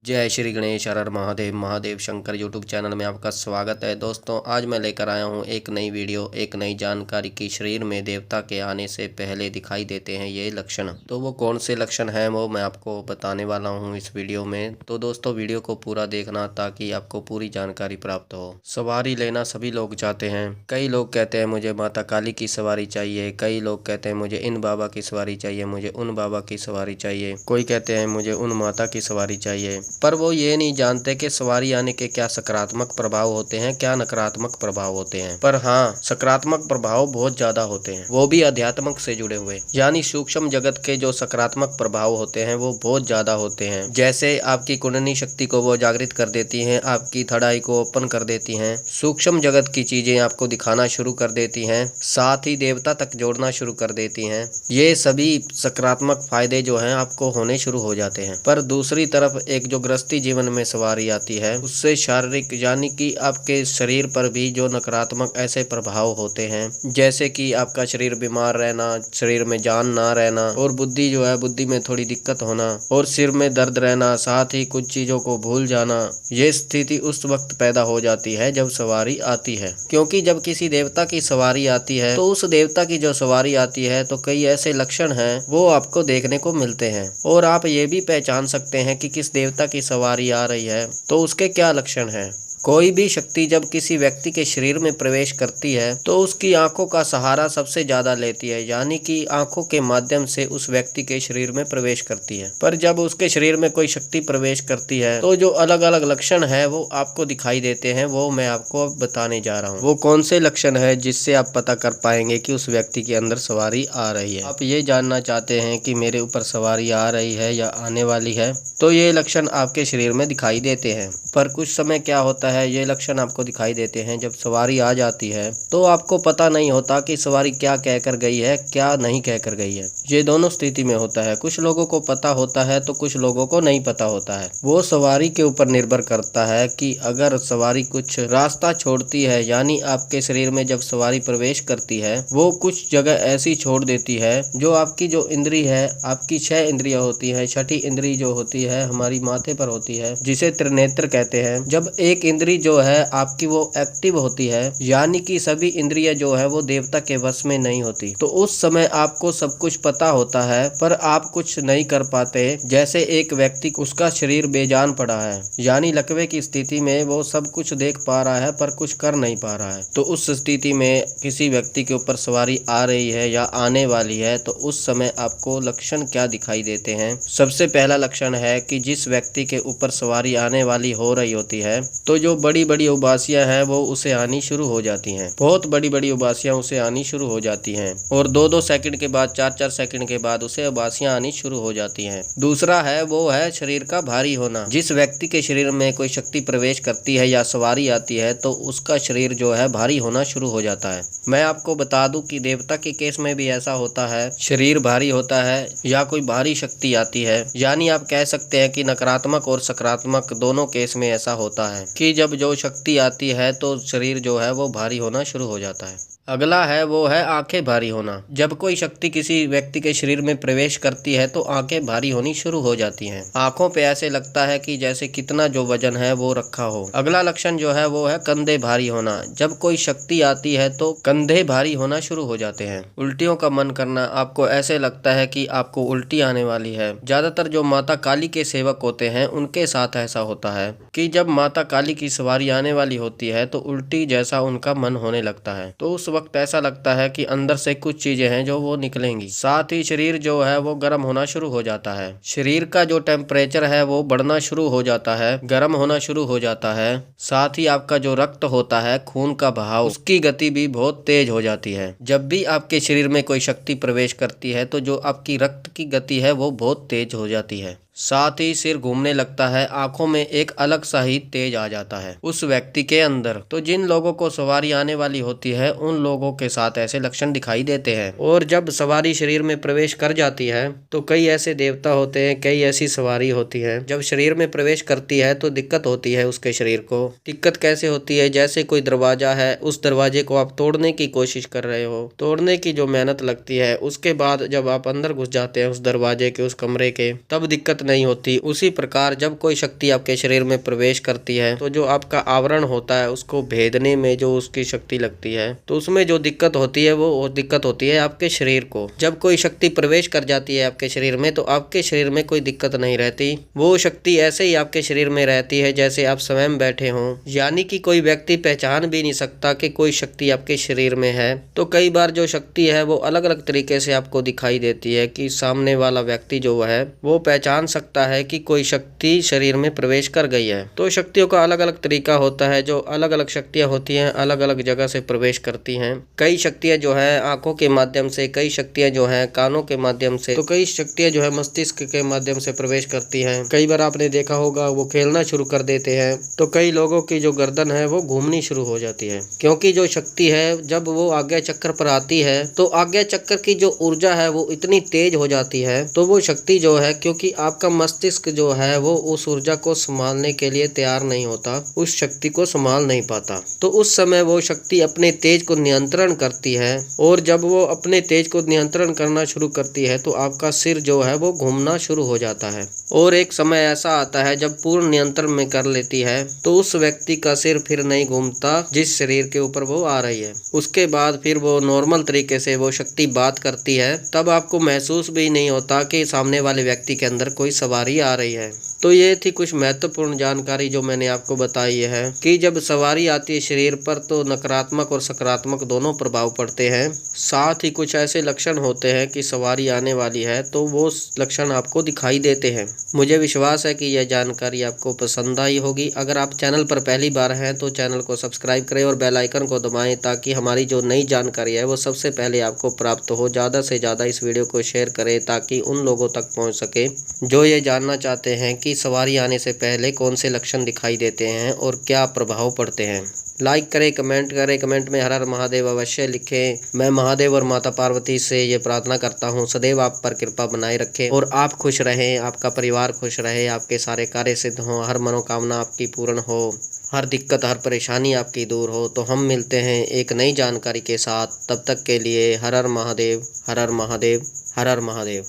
जय श्री गणेश हर हर Mahadev Mahadev Shankar YouTube channel में आपका स्वागत है। दोस्तों आज मैं लेकर आया हूँ एक नई वीडियो, एक नई जानकारी की शरीर में देवता के आने से पहले दिखाई देते हैं ये लक्षण। तो वो कौन से लक्षण हैं वो मैं आपको बताने वाला हूँ इस वीडियो में। तो दोस्तों वीडियो को पूरा देखना ताकि आपको पूरी जानकारी प्राप्त हो। सवारी लेना सभी लोग चाहते हैं। कई लोग कहते हैं मुझे माता काली की सवारी चाहिए, कई लोग कहते हैं मुझे इन बाबा की सवारी चाहिए, मुझे उन बाबा की सवारी चाहिए, कोई कहते हैं मुझे उन माता की सवारी चाहिए। पर वो ये नहीं जानते कि सवारी आने के क्या सकारात्मक प्रभाव होते हैं, क्या नकारात्मक प्रभाव होते हैं। पर हाँ, सकारात्मक प्रभाव बहुत ज्यादा होते हैं, वो भी अध्यात्मक से जुड़े हुए, यानी सूक्ष्म जगत के जो सकारात्मक प्रभाव होते हैं वो बहुत ज्यादा होते हैं। जैसे आपकी कुंडली शक्ति को वो जागृत कर देती हैं, आपकी थड़ाई को ओपन कर देती हैं, सूक्ष्म जगत की चीजें आपको दिखाना शुरू कर देती हैं, साथ ही देवता तक जोड़ना शुरू कर देती हैं। ये सभी सकारात्मक फायदे जो हैं आपको होने शुरू हो जाते हैं। पर दूसरी तरफ एक जो गृहस्थी जीवन में सवारी आती है उससे शारीरिक यानी कि आपके शरीर पर भी जो नकारात्मक ऐसे प्रभाव होते हैं, जैसे कि आपका शरीर बीमार रहना, शरीर में जान ना रहना, और बुद्धि जो है बुद्धि में थोड़ी दिक्कत होना, और सिर में दर्द रहना, साथ ही कुछ चीजों को भूल जाना। ये स्थिति उस वक्त पैदा हो जाती है जब सवारी आती है, क्योंकि जब किसी देवता की सवारी आती है तो उस देवता की जो सवारी आती है तो कई ऐसे लक्षण हैं वो आपको देखने को मिलते हैं, और आप ये भी पहचान सकते हैं कि किस देवता की सवारी आ रही है तो उसके क्या लक्षण हैं। कोई भी शक्ति जब किसी व्यक्ति के शरीर में प्रवेश करती है तो उसकी आंखों का सहारा सबसे ज्यादा लेती है, यानी कि आंखों के माध्यम से उस व्यक्ति के शरीर में प्रवेश करती है। पर जब उसके शरीर में कोई शक्ति प्रवेश करती है तो जो अलग अलग लक्षण है वो आपको दिखाई देते हैं, वो मैं आपको अब बताने जा रहा हूँ। वो कौन से लक्षण है जिससे आप पता कर पाएंगे कि उस व्यक्ति के अंदर सवारी आ रही है। आप ये जानना चाहते हैं कि मेरे ऊपर सवारी आ रही है या आने वाली है, तो ये लक्षण आपके शरीर में दिखाई देते हैं। पर कुछ समय क्या होता है, ये लक्षण आपको दिखाई देते हैं जब सवारी आ जाती है तो आपको पता नहीं होता कि सवारी क्या कहकर गई है, क्या नहीं कहकर गई है। ये दोनों स्थिति में होता है। कुछ लोगों को पता होता है तो कुछ लोगों को नहीं पता होता है। वो सवारी के ऊपर निर्भर करता है कि अगर सवारी कुछ रास्ता छोड़ती है, यानी आपके शरीर में जब सवारी प्रवेश करती है वो कुछ जगह ऐसी छोड़ देती है जो आपकी जो इंद्री है, आपकी 6 इंद्रियां होती है, छठी इंद्री जो होती है हमारी माथे पर होती है, जिसे त्रिनेत्र कहते हैं। जब एक इंद्री जो है आपकी वो एक्टिव होती है, यानी कि सभी इंद्रियां जो है वो देवता के वश में नहीं होती, तो उस समय आपको सब कुछ पता होता है पर आप कुछ नहीं कर पाते। जैसे एक व्यक्ति उसका शरीर बेजान पड़ा है, यानी लकवे की स्थिति में वो सब कुछ देख पा रहा है पर कुछ कर नहीं पा रहा है, तो उस स्थिति में किसी व्यक्ति के ऊपर सवारी आ रही है या आने वाली है तो उस समय आपको लक्षण क्या दिखाई देते हैं। सबसे पहला लक्षण है कि जिस व्यक्ति के ऊपर सवारी आने वाली हो रही होती है तो जो बड़ी बड़ी उबासियां हैं वो उसे आनी शुरू हो जाती हैं, बहुत बड़ी बड़ी उबासियां उसे आनी शुरू हो जाती हैं, और 2-2 सेकंड के बाद 4-4 सेकंड के बाद उसे उबासियां आनी शुरू हो जाती हैं। दूसरा है वो है शरीर का भारी होना। जिस व्यक्ति के शरीर में कोई शक्ति प्रवेश करती है या सवारी आती है तो उसका शरीर जो है भारी होना शुरू हो जाता है। मैं आपको बता दूं कि देवता के केस में भी ऐसा होता है, शरीर भारी होता है या कोई भारी शक्ति आती है, यानी आप कह सकते हैं कि नकारात्मक और सकारात्मक दोनों केस में ऐसा होता है कि जब जो शक्ति आती है तो शरीर जो है वो भारी होना शुरू हो जाता है। अगला है वो है आंखें भारी होना। जब कोई शक्ति किसी व्यक्ति के शरीर में प्रवेश करती है तो आंखें भारी होनी शुरू हो जाती हैं। आंखों पे ऐसे लगता है कि जैसे कितना जो वजन है वो रखा हो। अगला लक्षण जो है वो है कंधे भारी होना। जब कोई शक्ति आती है तो कंधे भारी होना शुरू हो जाते हैं। उल्टियों का मन करना, आपको ऐसे लगता है कि आपको उल्टी आने वाली है। ज्यादातर जो माता काली के सेवक होते हैं उनके साथ ऐसा होता है कि जब माता काली की सवारी आने वाली होती है तो उल्टी जैसा उनका मन होने लगता है, तो उस वक्त ऐसा लगता है कि अंदर से कुछ चीजें हैं जो वो निकलेंगी। साथ ही शरीर जो है वो गर्म होना शुरू हो जाता है। शरीर का जो टेम्परेचर है वो बढ़ना शुरू हो जाता है, गर्म होना शुरू हो जाता है। साथ ही आपका जो रक्त होता है, खून का बहाव, उसकी गति भी बहुत तेज हो जाती है। जब भी आपके शरीर में कोई शक्ति प्रवेश करती है तो जो आपकी रक्त की गति है वो बहुत तेज हो जाती है। साथ ही सिर घूमने लगता है, आंखों में एक अलग सा ही तेज आ जाता है उस व्यक्ति के अंदर। तो जिन लोगों को सवारी आने वाली होती है उन लोगों के साथ ऐसे लक्षण दिखाई देते हैं। और जब सवारी शरीर में प्रवेश कर जाती है तो कई ऐसे देवता होते हैं, कई ऐसी सवारी होती है। जब शरीर में प्रवेश करती है तो दिक्कत होती है उसके शरीर को। दिक्कत कैसे होती है, जैसे कोई दरवाजा है, उस दरवाजे को आप तोड़ने की कोशिश कर रहे हो, तोड़ने की जो मेहनत लगती है उसके बाद जब आप अंदर घुस जाते हैं उस दरवाजे के, उस कमरे के, तब दिक्कत नहीं होती। उसी प्रकार जब कोई शक्ति आपके शरीर में प्रवेश करती है तो जो आपका आवरण होता है उसको भेदने में जो उसकी शक्ति लगती है तो उसमें जो दिक्कत होती है वो दिक्कत होती है आपके शरीर को। जब कोई शक्ति प्रवेश कर जाती है आपके शरीर में तो आपके शरीर में कोई दिक्कत नहीं रहती, वो शक्ति ऐसे ही आपके शरीर में रहती है जैसे आप स्वयं बैठे हों, यानी कि कोई व्यक्ति पहचान भी नहीं सकता कि कोई शक्ति आपके शरीर में है। तो कई बार जो शक्ति है वो अलग अलग तरीके से आपको दिखाई देती है कि सामने वाला व्यक्ति जो है वो पहचान सकता है कि कोई शक्ति शरीर में प्रवेश कर गई है। तो शक्तियों का अलग अलग तरीका होता है, जो अलग अलग शक्तियां होती हैं अलग अलग जगह से प्रवेश करती हैं। कई शक्तियां जो है आंखों के माध्यम से, कई शक्तियां जो है कानों के माध्यम से, तो कई शक्तियां जो है मस्तिष्क के माध्यम से प्रवेश करती हैं। कई बार आपने देखा होगा वो खेलना शुरू कर देते हैं तो कई लोगों की जो गर्दन है वो घूमनी शुरू हो जाती है, क्योंकि जो शक्ति है जब वो आज्ञा चक्र पर आती है तो आज्ञा चक्र की जो ऊर्जा है वो इतनी तेज हो जाती है तो वो शक्ति जो है, क्योंकि आपका मस्तिष्क जो है वो उस ऊर्जा को संभालने के लिए तैयार नहीं होता, उस शक्ति को संभाल नहीं पाता, तो उस समय वो शक्ति अपने तेज को नियंत्रण करती है। और जब वो अपने तेज को नियंत्रण करना शुरू करती है तो आपका सिर जो है वो घूमना शुरू हो जाता है। और एक समय ऐसा आता है जब पूर्ण नियंत्रण में कर लेती है तो उस व्यक्ति का सिर फिर नहीं घूमता जिस शरीर के ऊपर वो आ रही है। उसके बाद फिर वो नॉर्मल तरीके से वो शक्ति बात करती है, तब आपको महसूस भी नहीं होता कि सामने वाले व्यक्ति के अंदर कोई सवारी आ रही है। तो ये थी कुछ महत्वपूर्ण जानकारी जो मैंने आपको बताई है कि जब सवारी आती है शरीर पर तो नकारात्मक और सकारात्मक दोनों प्रभाव पड़ते हैं। साथ ही कुछ ऐसे लक्षण होते हैं कि सवारी आने वाली है तो वो लक्षण आपको दिखाई देते हैं। मुझे विश्वास है कि यह जानकारी आपको पसंद आई होगी। अगर आप चैनल पर पहली बार हैं तो चैनल को सब्सक्राइब करें और बेल आइकन को दबाएं ताकि हमारी जो नई जानकारी है वो सबसे पहले आपको प्राप्त हो। ज़्यादा से ज़्यादा इस वीडियो को शेयर करें ताकि उन लोगों तक पहुँच सके जो ये जानना चाहते हैं कि सवारी आने से पहले कौन से लक्षण दिखाई देते हैं और क्या प्रभाव पड़ते हैं। लाइक करें, कमेंट करें, कमेंट में हर हर महादेव अवश्य लिखें। मैं महादेव और माता पार्वती से ये प्रार्थना करता हूँ सदैव आप पर कृपा बनाए रखें और आप खुश रहें, आपका परिवार खुश रहे, आपके सारे कार्य सिद्ध हों, हर मनोकामना आपकी पूर्ण हो, हर दिक्कत हर परेशानी आपकी दूर हो। तो हम मिलते हैं एक नई जानकारी के साथ, तब तक के लिए हर हर महादेव, हर हर महादेव, हर हर महादेव।